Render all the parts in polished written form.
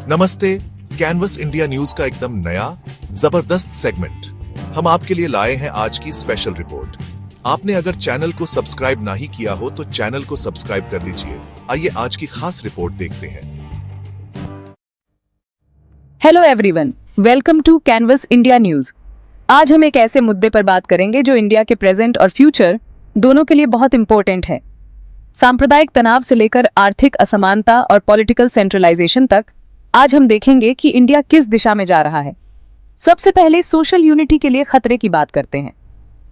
नमस्ते। Canvas India news का एकदम नया जबरदस्त सेगमेंट हम आपके लिए लाए हैं। आज की स्पेशल रिपोर्ट। आपने अगर चैनल को सब्सक्राइब नहीं किया हो तो चैनल को सब्सक्राइब कर लीजिए। आइए आज की खास रिपोर्ट देखते हैं। Hello everyone, welcome to Canvas India news. आज हम एक ऐसे मुद्दे पर बात करेंगे जो इंडिया के प्रेजेंट और फ्यूचर दोनों के लिए बहुत इंपॉर्टेंट है। सांप्रदायिक तनाव से लेकर आर्थिक असमानता और पॉलिटिकल सेंट्रलाइजेशन तक आज हम देखेंगे कि इंडिया किस दिशा में जा रहा है। सबसे पहले सोशल यूनिटी के लिए खतरे की बात करते हैं।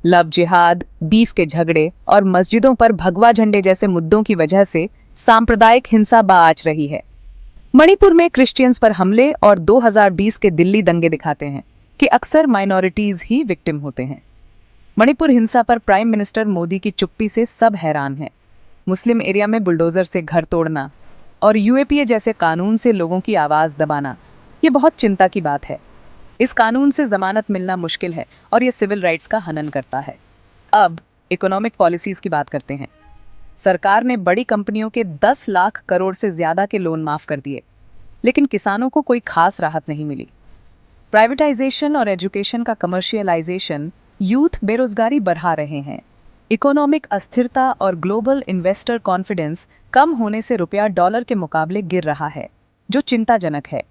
लव जिहाद, बीफ के झगड़े और मस्जिदों पर भगवा झंडे जैसे मुद्दों की वजह से सांप्रदायिक हिंसा बाज रही है। मणिपुर में क्रिश्चियंस पर हमले और 2020 के दिल्ली दंगे दिखाते हैं कि अक्सर माइनॉरिटीज ही विक्टिम होते हैं। मणिपुर हिंसा पर प्राइम मिनिस्टर मोदी की चुप्पी से सब हैरान हैं। मुस्लिम एरिया में बुलडोजर से घर तोड़ना और यूएपीए जैसे कानून से लोगों की आवाज दबाना, ये बहुत चिंता की बात है। इस कानून से जमानत मिलना मुश्किल है और ये सिविल राइट्स का हनन करता है। अब इकोनॉमिक पॉलिसीज की बात करते हैं। सरकार ने बड़ी कंपनियों के 10 लाख करोड़ से ज्यादा के लोन माफ कर दिए, लेकिन किसानों को कोई खास राहत नहीं मिली। प्राइवेटाइजेशन और एजुकेशन का कमर्शियलाइजेशन यूथ बेरोजगारी बढ़ा रहे हैं। इकोनॉमिक अस्थिरता और ग्लोबल इन्वेस्टर कॉन्फिडेंस कम होने से रुपया डॉलर के मुकाबले गिर रहा है, जो चिंताजनक है।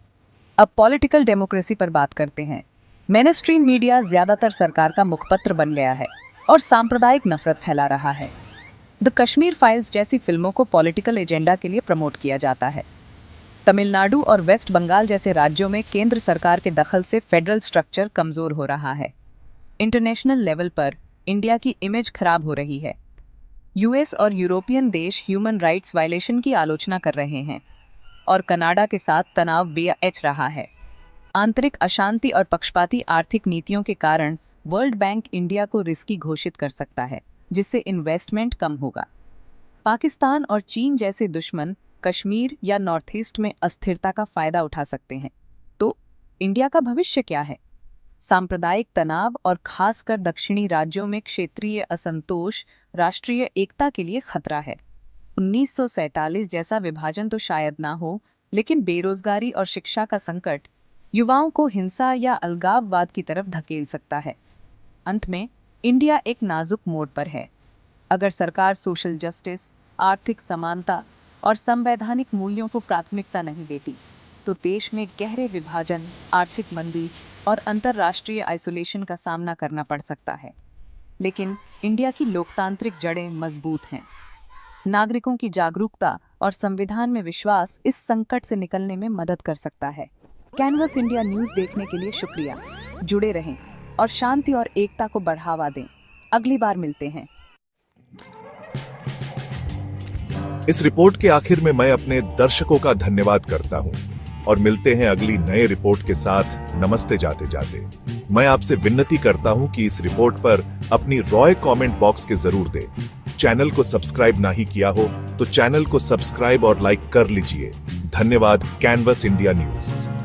अब पॉलिटिकल डेमोक्रेसी पर बात करते हैं। मेनस्ट्रीम मीडिया ज्यादातर सरकार का मुखपत्र बन गया है और सांप्रदायिक नफरत फैला रहा है। द कश्मीर फाइल्स जैसी फिल्मों को पॉलिटिकल एजेंडा के लिए प्रमोट किया जाता है। तमिलनाडु और वेस्ट बंगाल जैसे राज्यों में केंद्र सरकार के दखल से फेडरल स्ट्रक्चर कमजोर हो रहा है। इंटरनेशनल लेवल पर इंडिया की इमेज खराब हो रही है। यूएस और यूरोपियन देश ह्यूमन राइट्स वायलेशन की आलोचना कर रहे हैं और कनाडा के साथ तनाव बढ़ रहा है। आंतरिक अशांति और पक्षपाती आर्थिक नीतियों के कारण वर्ल्ड बैंक इंडिया को रिस्की घोषित कर सकता है, जिससे इन्वेस्टमेंट कम होगा। पाकिस्तान और चीन जैसे दुश्मन कश्मीर या नॉर्थ ईस्ट में अस्थिरता का फायदा उठा सकते हैं। तो इंडिया का भविष्य क्या है? सांप्रदायिक तनाव और खासकर दक्षिणी राज्यों में क्षेत्रीय असंतोष राष्ट्रीय एकता के लिए खतरा है। 1947 जैसा विभाजन तो शायद ना हो, लेकिन बेरोजगारी और शिक्षा का संकट युवाओं को हिंसा या अलगाववाद की तरफ धकेल सकता है। अंत में इंडिया एक नाजुक मोड़ पर है। अगर सरकार सोशल जस्टिस, आर्थिक समानता और संवैधानिक मूल्यों को प्राथमिकता नहीं देती, तो देश में गहरे विभाजन, आर्थिक मंदी और अंतर्राष्ट्रीय आइसोलेशन का सामना करना पड़ सकता है। लेकिन इंडिया की लोकतांत्रिक जड़ें मजबूत हैं। नागरिकों की जागरूकता और संविधान में विश्वास इस संकट से निकलने में मदद कर सकता है। कैनवस इंडिया न्यूज देखने के लिए शुक्रिया। जुड़े रहें और शांति और एकता को बढ़ावा दें। अगली बार मिलते हैं। इस रिपोर्ट के आखिर में मैं अपने दर्शकों का धन्यवाद करता हूं और मिलते हैं अगली नए रिपोर्ट के साथ। नमस्ते जाते जाते मैं आपसे विनती करता हूं कि इस रिपोर्ट पर अपनी राय कमेंट बॉक्स के जरूर दें। चैनल को सब्सक्राइब नहीं किया हो तो चैनल को सब्सक्राइब और लाइक कर लीजिए। धन्यवाद। Canvas India news.